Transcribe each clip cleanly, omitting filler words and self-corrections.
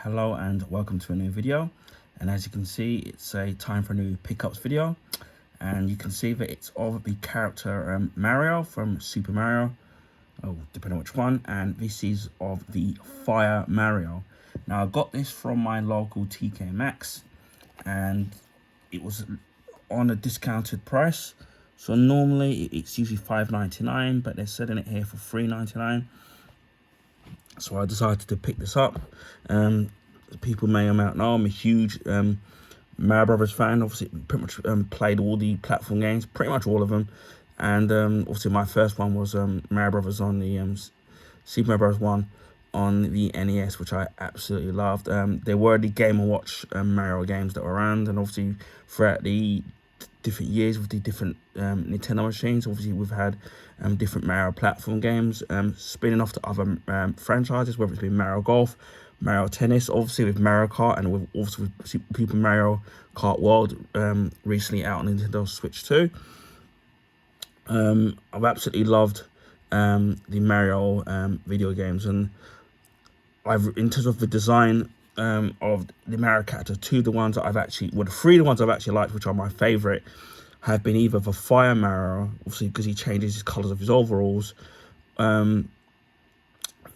Hello and welcome to a new video, and as you can see it's a time for a new pickups video, and you can see that it's of the character Mario from Super Mario, depending on which one, and this is of the Fire Mario. Now I got this from my local TK Maxx and it was on a discounted price, so normally it's usually $5.99 but they're selling it here for $3.99. So I decided to pick this up. People may or may not know I'm a huge Mario Brothers fan. Obviously, pretty much played all the platform games, pretty much all of them. And obviously, my first one was Mario Brothers on the Super Mario Bros. 1 on the NES, which I absolutely loved. There were the Game & Watch Mario games that were around, and obviously throughout the different years with the different Nintendo machines, obviously we've had different Mario platform games spinning off to other franchises, whether it's been Mario Golf, Mario Tennis, obviously with Mario Kart, and with Super Mario Kart World recently out on Nintendo Switch 2. I've absolutely loved the Mario video games, and in terms of the design of the Mario character, the three of the ones I've actually liked, which are my favorite, have been either the Fire Mario, obviously because he changes his colors of his overalls,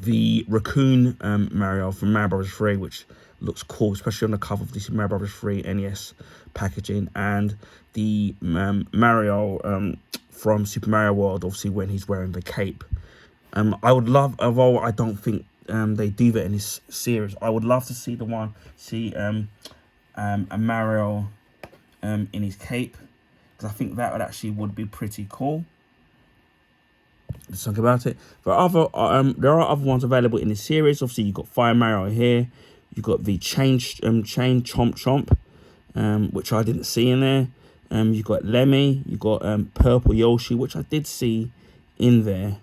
the Raccoon Mario from Mario Bros. 3, which looks cool, especially on the cover of this Mario Bros. 3 NES packaging, and the Mario from Super Mario World, obviously when he's wearing the cape. I would love, although I don't think they do that in this series, I would love to see a Mario in his cape, because I think that would be pretty cool. Let's talk about it. There are other ones available in this series. Obviously, you've got Fire Mario here. You've got the Chain Chomp Chomp, which I didn't see in there. You've got Lemmy. You've got Purple Yoshi, which I did see in there.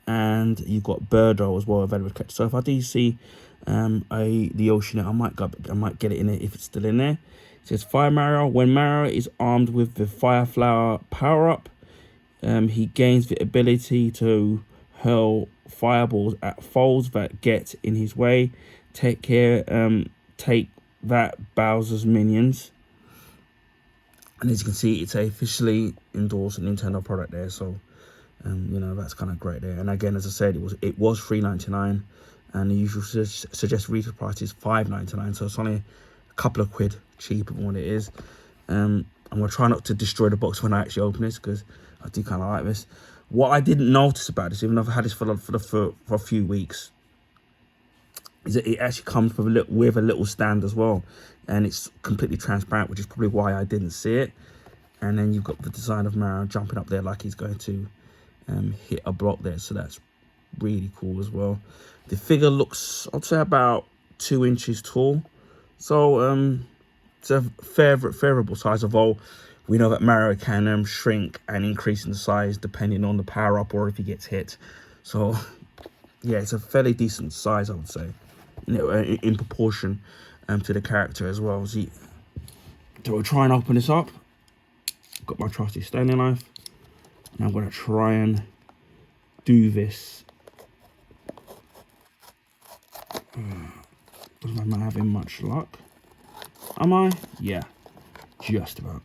And you've got Birdo as well available. So if I do see the Yoshi now, I might get it in it if it's still in there. It says Fire Mario. When Mario is armed with the Fire Flower power-up, he gains the ability to hurl fireballs at foes that get in his way. Take that, Bowser's minions. And as you can see, it's a officially endorsed Nintendo product there, so that's kind of great there. And again, as I said, it was $3.99, and the usual suggested retail price is $5.99, so it's only a couple of quid cheaper than what it is. I'm gonna try not to destroy the box when I actually open this, because I do kind of like this. What I didn't notice about this, even though I've had this for a few weeks, is that it actually comes with a little stand as well, and it's completely transparent, which is probably why I didn't see it. And then you've got the design of Mario jumping up there like he's going to hit a block there, so that's really cool as well. The figure looks, I'd say, about 2 inches tall, so it's a favorable size. Although we know that Mario can shrink and increase in size depending on the power up or if he gets hit. So yeah, it's a fairly decent size, I would say, in proportion to the character as well. So we'll try and open this up. Got my trusty Stanley knife, and I'm going to try and do this. Doesn't am I having much luck? Am I? Yeah, just about.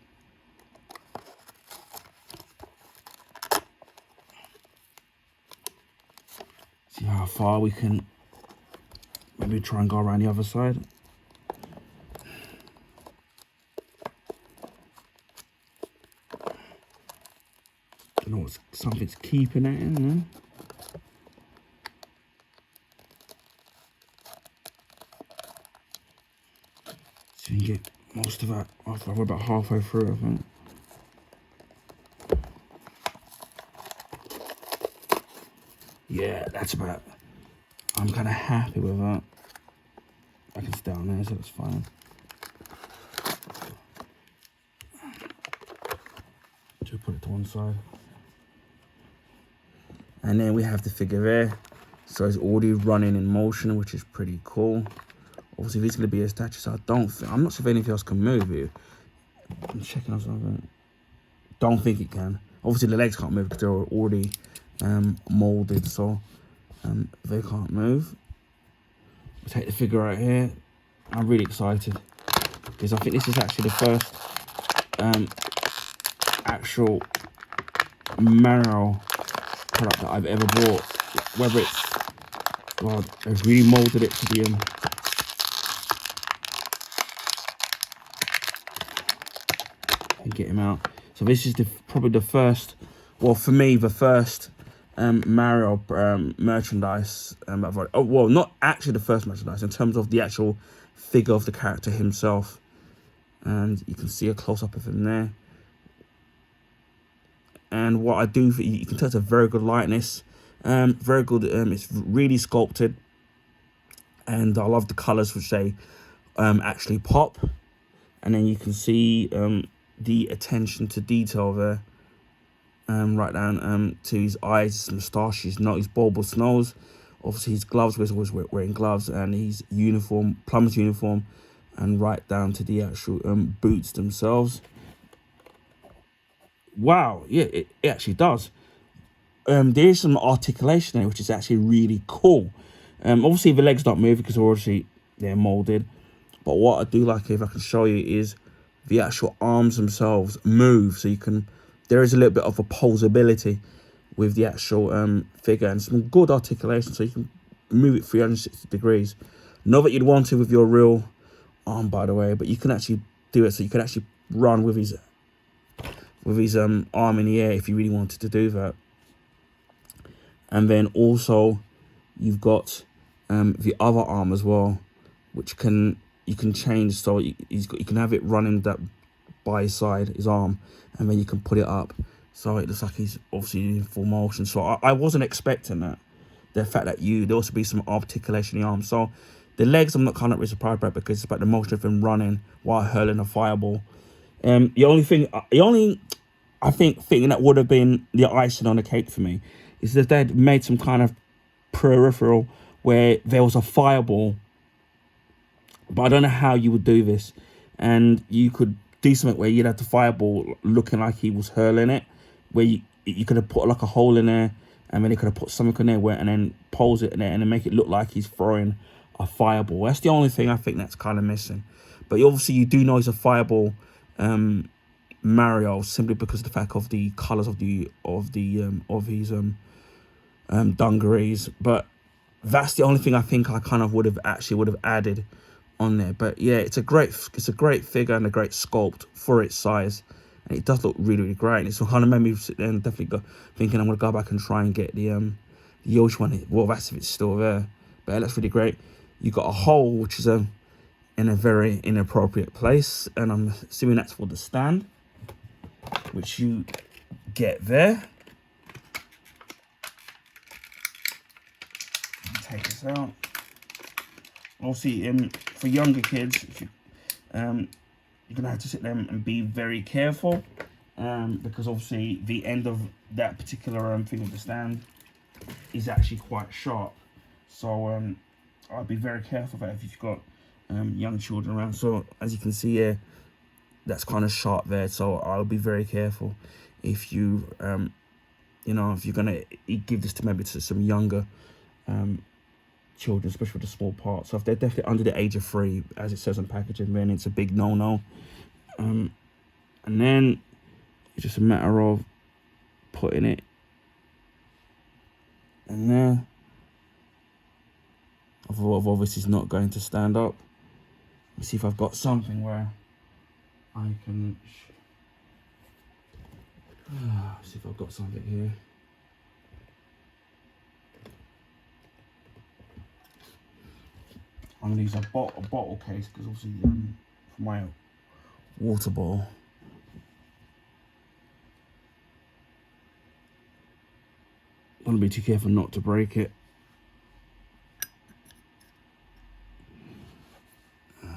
See how far we can maybe try and go around the other side. Don't know what something's keeping it in there. So you can get most of that off. We're about halfway through, I think. Yeah, that's about. I'm kind of happy with that. I can stay on there, so that's fine. Just put it to one side. And then we have the figure there. So it's already running in motion, which is pretty cool. Obviously, this is going to be a statue, so I'm not sure if anything else can move it. I'm checking on something. Don't think it can. Obviously, the legs can't move because they're already molded, so they can't move. We'll take the figure right here. I'm really excited because I think this is actually the first actual Mario product that I've ever bought. Whether it's, well, they've really molded it to be and get him out. So this is probably the first, well, for me, the first Mario merchandise. Oh, well, not actually the first merchandise in terms of the actual figure of the character himself. And you can see a close-up of him there. And what I do, you can tell it's a very good likeness. Very good. It's really sculpted. And I love the colours which they actually pop. And then you can see the attention to detail there. Right down to his eyes, his moustache, his bulbous nose. Obviously his gloves, he's always wearing gloves, and his uniform, plumber's uniform, and right down to the actual boots themselves. Wow, yeah, it actually does. There is some articulation there, which is actually really cool. Obviously the legs don't move because obviously they're molded. But what I do like, if I can show you, is the actual arms themselves move, so you can. There is a little bit of a posability with the actual figure, and some good articulation, so you can move it 360 degrees. Not that you'd want to with your real arm, by the way, but you can actually do it, so you can actually run with his arm in the air if you really wanted to do that. And then also you've got the other arm as well, which you can change, so you can have it running that by his side, his arm, and then you can put it up, so it looks like he's obviously in full motion. So I wasn't expecting that. The fact that there also be some articulation in the arm. So the legs, I'm not kind of really surprised about, because it's about the motion of him running while hurling a fireball. The only thing that would have been the icing on the cake for me is that they'd made some kind of peripheral where there was a fireball, but I don't know how you would do this, and you could do something where you'd have the fireball looking like he was hurling it, where you could have put like a hole in there, and then you could have put something in there where, and then pose it in there and then make it look like he's throwing a fireball. That's the only thing I think that's kind of missing. But obviously you do know he's a fireball Mario, simply because of the fact of the colours of his dungarees. But that's the only thing I think I kind of would have added on there. But yeah, it's a great figure and a great sculpt for its size, and it does look really, really great. And it's kind of made me sit there and definitely thinking I'm gonna go back and try and get the Yoshi one. Well, that's if it's still there, but it looks really great. You got a hole which is in a very inappropriate place, and I'm assuming that's for the stand, which you get there. Take this out. Obviously, for younger kids, you're gonna have to sit there and be very careful, because obviously the end of that particular thing of the stand is actually quite sharp. So I'll be very careful that if you've got young children around. So as you can see here, that's kind of sharp there. So I'll be very careful if you if you're gonna give this to maybe to some younger children, especially with the small parts. So if they're definitely under the age of 3, as it says on packaging, then it's a big no-no. And then it's just a matter of putting it in there. I've obviously not going to stand up. Let's see if I've got something where I can see if I've got something here. I'm gonna use a bottle case, because obviously for my water bottle. I'm gonna be too careful not to break it.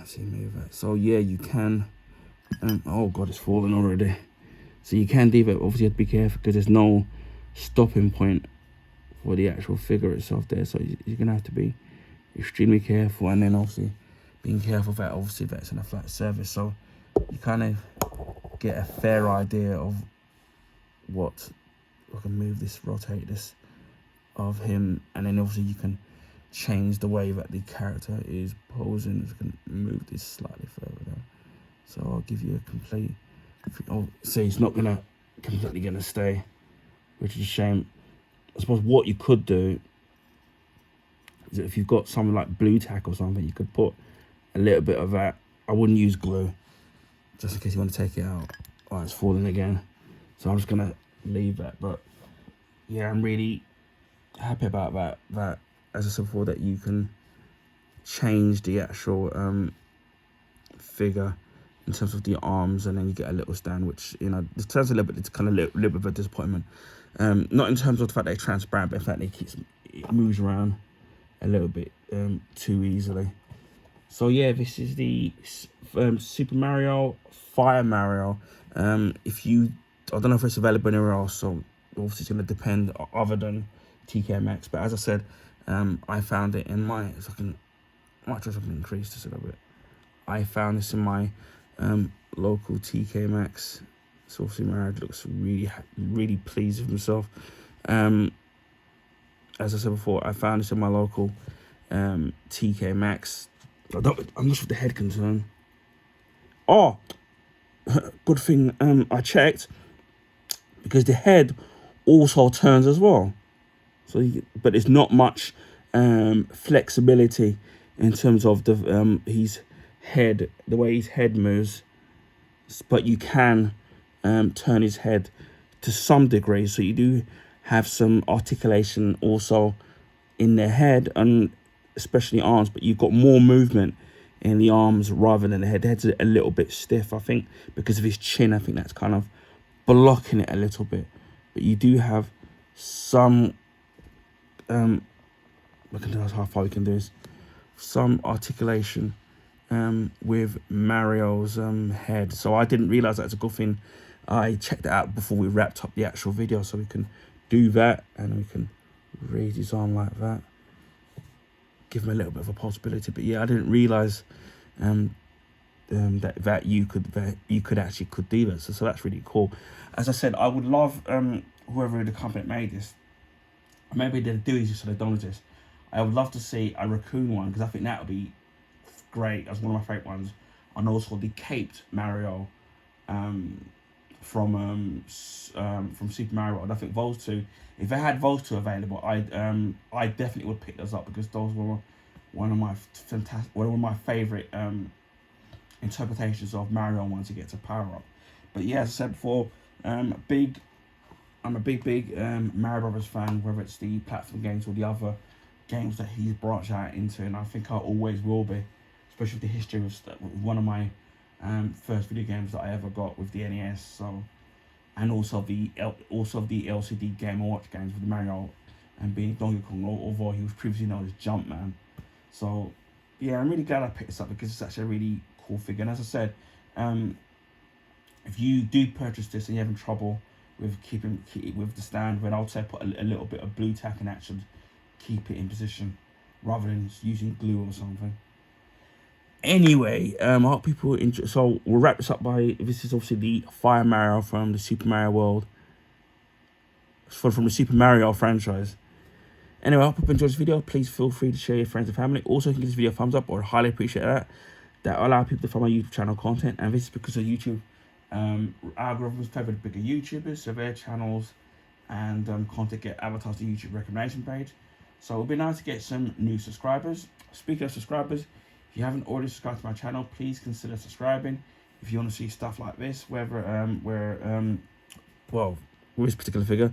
See, move it. So yeah, you can. Oh god, it's falling already. So you can do that. Obviously, you have to be careful because there's no stopping point for the actual figure itself there. So you're gonna have to be extremely careful, and then obviously being careful that obviously that's in a flat surface, so you kind of get a fair idea of what. I can move this, rotate this of him, and then obviously you can change the way that the character is posing. I'm just going to move this slightly further down. So I'll give you a complete, say it's not gonna completely gonna stay, which is a shame. I suppose what you could do is that if you've got something like blue tack or something, you could put a little bit of that. I wouldn't use glue, just in case you want to take it out. Oh, it's falling again. So I'm just gonna leave that. But yeah, I'm really happy about that. That, as I said before, that you can change the actual figure in terms of the arms, and then you get a little stand, which, you know, it sounds a little bit, it's kind of a little bit of a disappointment. Not in terms of the fact that it's transparent, but in fact it moves around a little bit too easily. So yeah, this is the Super Mario Fire Mario. I don't know if it's available anywhere else, so obviously it's going to depend other than TK Maxx. But as I said, I found it in my, if I can, I might try to increase this a little bit. I found this in my local TK Maxx. So obviously Mario looks really pleased with himself. As I said before, I found this in my local TK Maxx. I'm not sure if the head can turn. Oh, good thing I checked, because the head also turns as well. So, but it's not much flexibility in terms of the his head, the way his head moves. But you can turn his head to some degree, so you do have some articulation also in the head, and especially arms, but you've got more movement in the arms rather than the head. The head's a little bit stiff, I think, because of his chin. I think that's kind of blocking it a little bit. But you do have some, look at how far we can do this, some articulation with Mario's head. So I didn't realize that's a good thing. I checked it out before we wrapped up the actual video, so we can do that, and we can raise his arm like that, give him a little bit of a possibility. But yeah, I didn't realize that you could actually do that. So that's really cool. As I said, I would love whoever the company made this, maybe they're doing this so they don't exist. I would love to see a raccoon one, because I think that would be great. That's one of my favorite ones. And also the caped Mario from Super Mario World. I think those two, if they had those two available, I definitely would pick those up, because those were one of my favorite interpretations of Mario once he gets a power up. But yeah, as I said before, I'm a big Mario Brothers fan, whether it's the platform games or the other games that he's branched out into, and I think I always will be, especially with the history of one of my first video games that I ever got with the NES. So, and also the LCD Game & Watch games with Mario and being Donkey Kong, although he was previously known as Jumpman. So yeah, I'm really glad I picked this up, because it's actually a really cool figure. And as I said, if you do purchase this and you're having trouble with keeping with the stand, then I would say put a little bit of blue tack in action, keep it in position, rather than using glue or something. Anyway, I hope people enjoy. So we'll wrap this up by, this is obviously the Fire Mario from the Super Mario World, from the Super Mario franchise. Anyway, I hope you enjoyed this video. Please feel free to share your friends and family. Also, you can give this video a thumbs up, or highly appreciate that. That will allow people to find my YouTube channel content, and this is because of YouTube algorithms favor the bigger YouTubers, so their channels and content get advertised to YouTube recommendation page. So it would be nice to get some new subscribers. Speaking of subscribers, if you haven't already subscribed to my channel, please consider subscribing. If you want to see stuff like this, whether well, with this particular figure,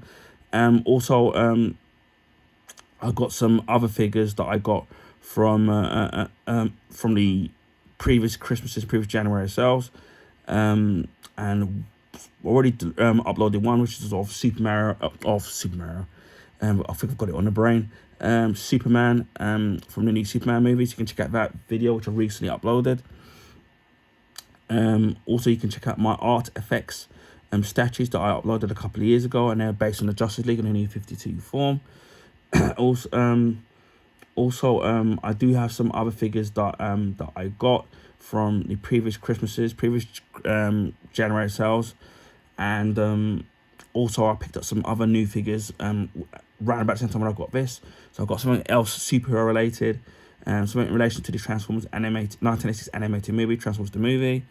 also I've got some other figures that I got from the previous Christmases, previous January sales, and already uploaded one, which is of Super Mario. I think I've got it on the brain. Superman from the new Superman movies. You can check out that video, which I recently uploaded. Also, you can check out my art effects statues that I uploaded a couple of years ago, and they're based on the Justice League in the new 52 form. Also, I do have some other figures that I got from the previous Christmases, previous January sales, and also I picked up some other new figures around about the same time when I got this. So I've got something else superhero related, something in relation to the Transformers animated 1986 animated movie, Transformers the movie.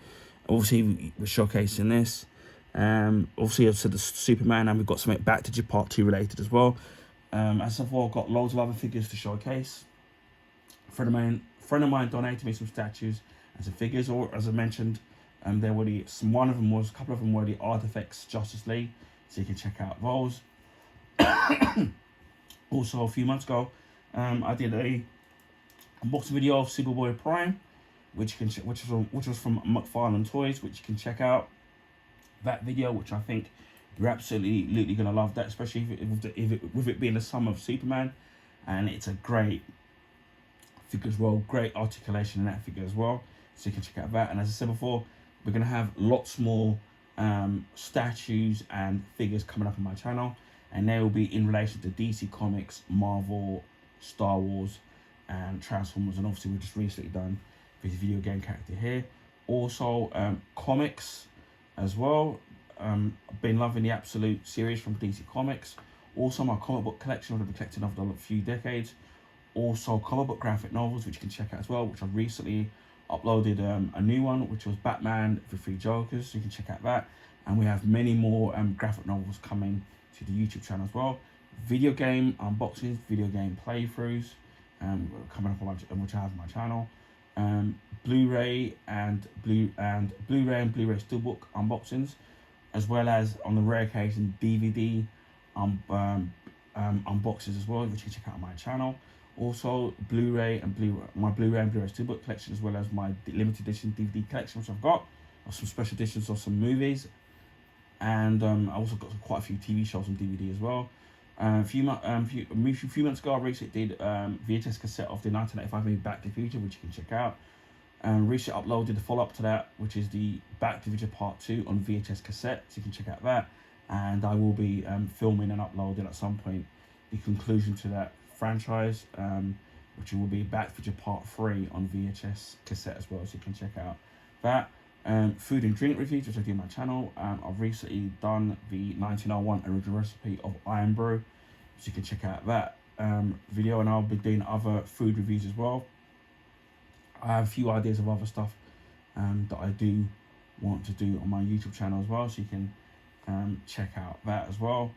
Obviously, we're showcasing this. Obviously, I've said the Superman, and we've got something Back to Part 2 related as well. As I've all got loads of other figures to showcase. A friend of mine donated me some statues and some figures, or as I mentioned, there were a couple of them were the Artifacts Justice League, so you can check out those. Also, a few months ago, I did a unboxing video of Superboy Prime, which was from McFarlane Toys, which you can check out that video, which I think you're absolutely gonna love that, especially with it being the summer of Superman, and it's a great figure as well, great articulation in that figure as well, so you can check out that. And as I said before, we're gonna have lots more statues and figures coming up on my channel, and they will be in relation to DC Comics, Marvel, Star Wars, and Transformers. And obviously we've just recently done this video game character here. Also comics as well. I've been loving the Absolute series from DC Comics. Also my comic book collection, I've been collecting over a few decades. Also comic book graphic novels, which you can check out as well, which I recently uploaded a new one, which was Batman the Three Jokers, so you can check out that. And we have many more graphic novels coming to the YouTube channel as well. Video game unboxings, video game playthroughs coming up on which I have on my channel. Blu-ray and Blu-ray Steelbook unboxings, as well as on the rare occasion DVD unboxes as well, which you can check out on my channel. Also Blu-ray and Blu-ray Steelbook collection, as well as my limited edition DVD collection, which I've got of some special editions of some movies, and I also got quite a few TV shows on DVD as well. A few months ago, I recently did VHS cassette of the 1985 movie Back to the Future, which you can check out. Recently uploaded the follow-up to that, which is the Back to the Future Part 2 on VHS cassette, so you can check out that. And I will be filming and uploading at some point the conclusion to that franchise, which will be Back to the Future Part 3 on VHS cassette as well, so you can check out that. Food and drink reviews, which I do on my channel. I've recently done the 1901 original recipe of Iron Brew, so you can check out that video, and I'll be doing other food reviews as well. I have a few ideas of other stuff that I do want to do on my YouTube channel as well, so you can check out that as well.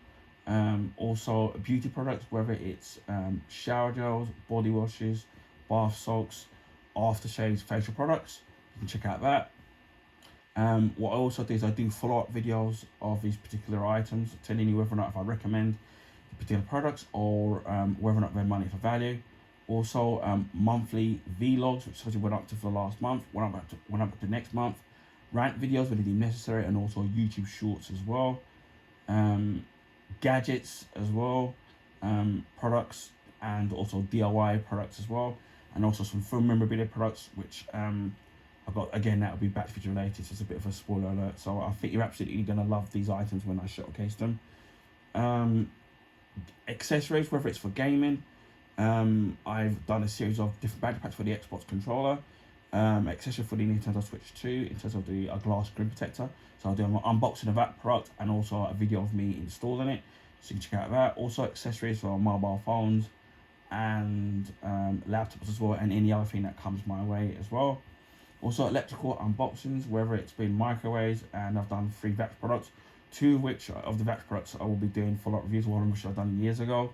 Also beauty products, whether it's shower gels, body washes, bath salts, aftershaves, facial products, you can check out that. What I also do is I do follow-up videos of these particular items, telling you whether or not if I recommend the particular products, or whether or not they're money for value. Also monthly vlogs, which actually went up to for the last month, went up to next month. Rant videos when they deem necessary, and also YouTube shorts as well. Gadgets as well, products, and also DIY products as well, and also some film memorabilia products, which I've got, again, that will be Back to the Future related, so it's a bit of a spoiler alert. So I think you're absolutely going to love these items when I showcase them. Accessories, whether it's for gaming, I've done a series of different battery packs for the Xbox controller, accessory for the Nintendo Switch 2 in terms of the glass screen protector. So I'll do an unboxing of that product and also a video of me installing it, so you can check out that. Also accessories for mobile phones and laptops as well, and any other thing that comes my way as well. Also electrical unboxings, whether it's been microwaves, and I've done 3 VAX products, 2 of which of the VAX products I will be doing follow-up reviews, one of which I've done years ago.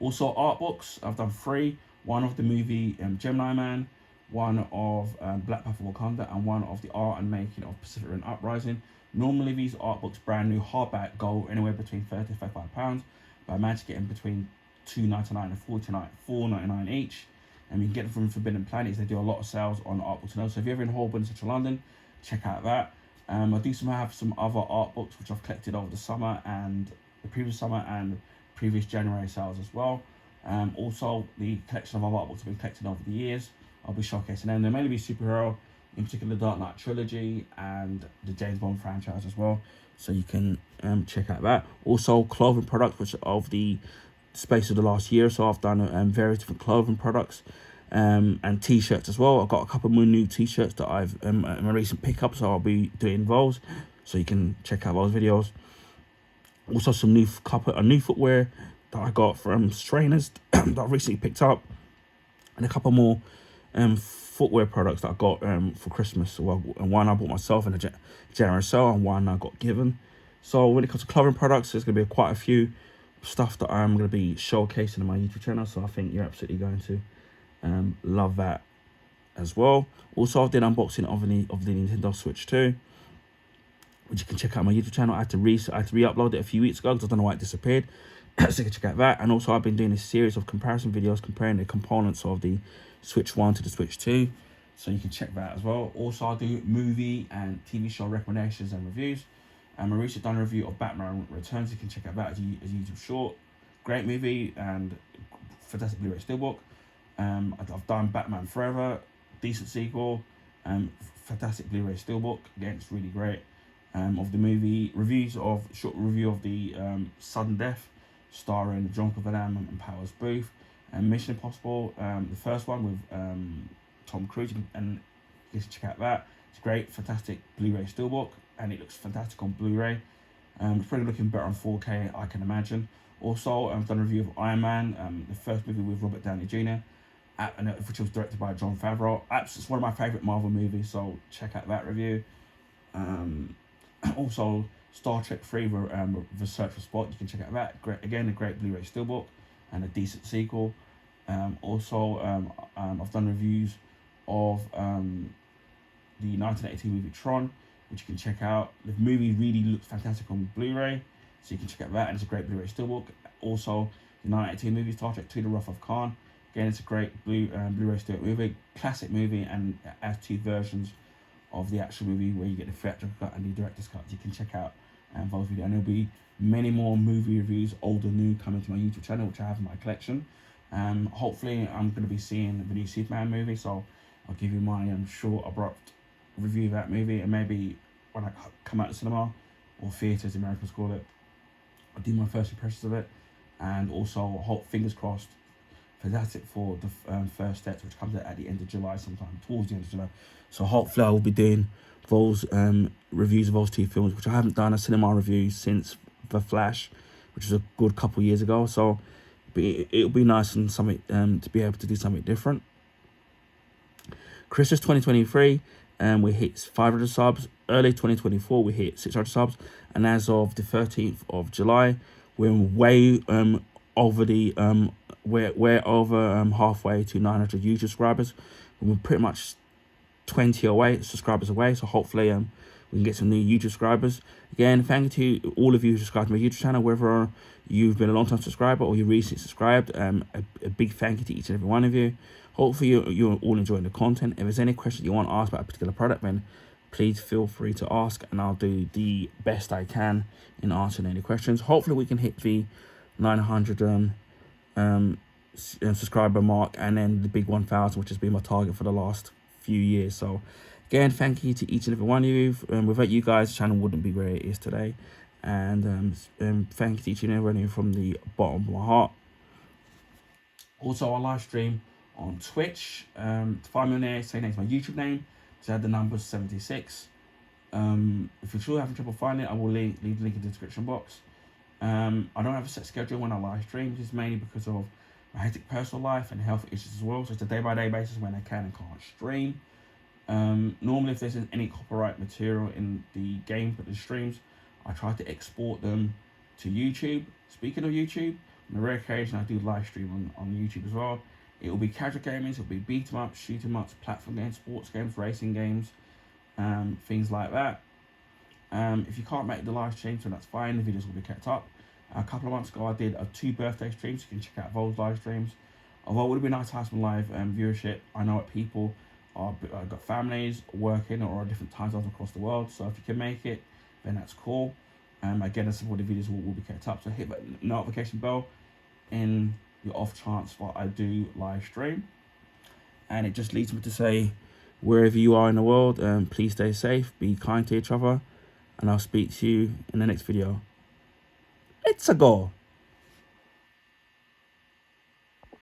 Also art books, I've done 3, one of the movie Gemini Man, one of Black Panther Wakanda, and one of the art and making of Pacific Rim Uprising. Normally these art books, brand new hardback, go anywhere between £30 to £35, but I managed to get in between £2.99 and £4.99 each. And you can get them from Forbidden Planets. They do a lot of sales on art books. So if you're ever in Holborn, Central London, check out that. I do have some other art books which I've collected over the summer and the previous summer and previous January sales as well. Also, the collection of other art books have been collected over the years. I'll be showcasing them. They'll mainly be superhero, in particular the Dark Knight trilogy and the James Bond franchise as well. So you can check out that. Also, clothing products, which are of the space of the last year, so I've done various different clothing products and t-shirts as well. I've got a couple more new t-shirts that I've my recent pickup, so I'll be doing those, so you can check out those videos. Also some new new footwear that I got from trainers that I recently picked up, and a couple more footwear products that I got for Christmas. Well, and one I bought myself in a generous sale, and one I got given. So when it comes to clothing products, there's going to be quite a few stuff that I'm going to be showcasing on my YouTube channel. So I think you're absolutely going to love that as well. Also, I did unboxing of the Nintendo Switch 2, which you can check out on my YouTube channel. I had to re-upload it a few weeks ago because I don't know why it disappeared. So you can check out that. And also, I've been doing a series of comparison videos comparing the components of the Switch 1 to the Switch 2. So you can check that as well. Also, I do movie and TV show recommendations and reviews. I recently done a review of Batman Returns. You can check out that as a YouTube short. Great movie and fantastic Blu-ray Steelbook. I've done Batman Forever, decent sequel, fantastic Blu-ray Steelbook. Again, it's really great. Of the movie, short review of the Sudden Death, starring John Van Damme and Powers Booth, and Mission Impossible, the first one with Tom Cruise, and you should check out that. It's great, fantastic Blu-ray Steelbook, and it looks fantastic on Blu-ray. It's probably looking better on 4K, I can imagine. Also, I've done a review of Iron Man, the first movie with Robert Downey Jr., which was directed by Jon Favreau. It's one of my favourite Marvel movies, so check out that review. Also, Star Trek 3, The Search for Spock, you can check out that. Great, again, a great Blu-ray Steelbook and a decent sequel. Also, I've done reviews of the 1982 movie Tron, which you can check out. The movie really looks fantastic on Blu-ray, so you can check out that, and it's a great Blu-ray Steelbook. Also, the 1982 movie Star Trek 2, The Wrath of Khan. Again, it's a great Blu-ray Steelbook movie, classic movie, and it has two versions of the actual movie where you get the theatrical cut and the director's cut. You can check out those videos, and there'll be many more movie reviews, old or new, coming to my YouTube channel, which I have in my collection. Hopefully, I'm going to be seeing the new Superman movie, so I'll give you my short, abrupt review of that movie, and maybe when I come out of the cinema, or theatre as the Americans call it, I'll do my first impressions of it, and also, fingers crossed, fantastic for the first steps, which comes out at the end of July, sometime towards the end of July. So hopefully I will be doing those reviews of those two films, which I haven't done a cinema review since The Flash, which was a good couple of years ago. So it'll be nice and something to be able to do something different. Christmas 2023, we hit 500 subs. Early 2024, we hit 600 subs, and as of the 13th of July, we're way over the we're over halfway to 900 YouTube subscribers. We're pretty much 20 subscribers away, so hopefully we can get some new YouTube subscribers. Again, thank you to all of you who subscribe to my YouTube channel, whether you've been a long time subscriber or you recently subscribed. A big thank you to each and every one of you. Hopefully you're all enjoying the content. If there's any questions you want to ask about a particular product, then please feel free to ask, and I'll do the best I can in answering any questions. Hopefully we can hit the 900 subscriber mark, and then the big 1,000, which has been my target for the last few years. So again, thank you to each and every one of you. Without you guys, the channel wouldn't be where it is today. And thank you to each and every one of you from the bottom of my heart. Also, I live stream on Twitch. To find me on there, same name as my YouTube name. Just add the number 76. If you're still having trouble finding it, I will leave the link in the description box. I don't have a set schedule when I live stream. This is mainly because of my hectic personal life and health issues as well. So it's a day-by-day basis when I can and can't stream. Normally, if there's any copyright material in the game for the streams, I try to export them to YouTube. Speaking of YouTube, on a rare occasion, I do live stream on YouTube as well. It will be casual gaming, it will be beat 'em ups, shoot 'em ups, platform games, sports games, racing games, things like that. If you can't make the live stream, so that's fine, the videos will be kept up. A couple of months ago, I did 2 birthday streams. You can check out those live streams. Although it would have been nice to have some live viewership, I know that people are got families working or are different time zones across the world. So if you can make it, then that's cool. Again, some of the videos will be kept up. So hit that notification bell in the off chance that I do live stream. And it just leads me to say, wherever you are in the world, please stay safe, be kind to each other, and I'll speak to you in the next video. Let's go.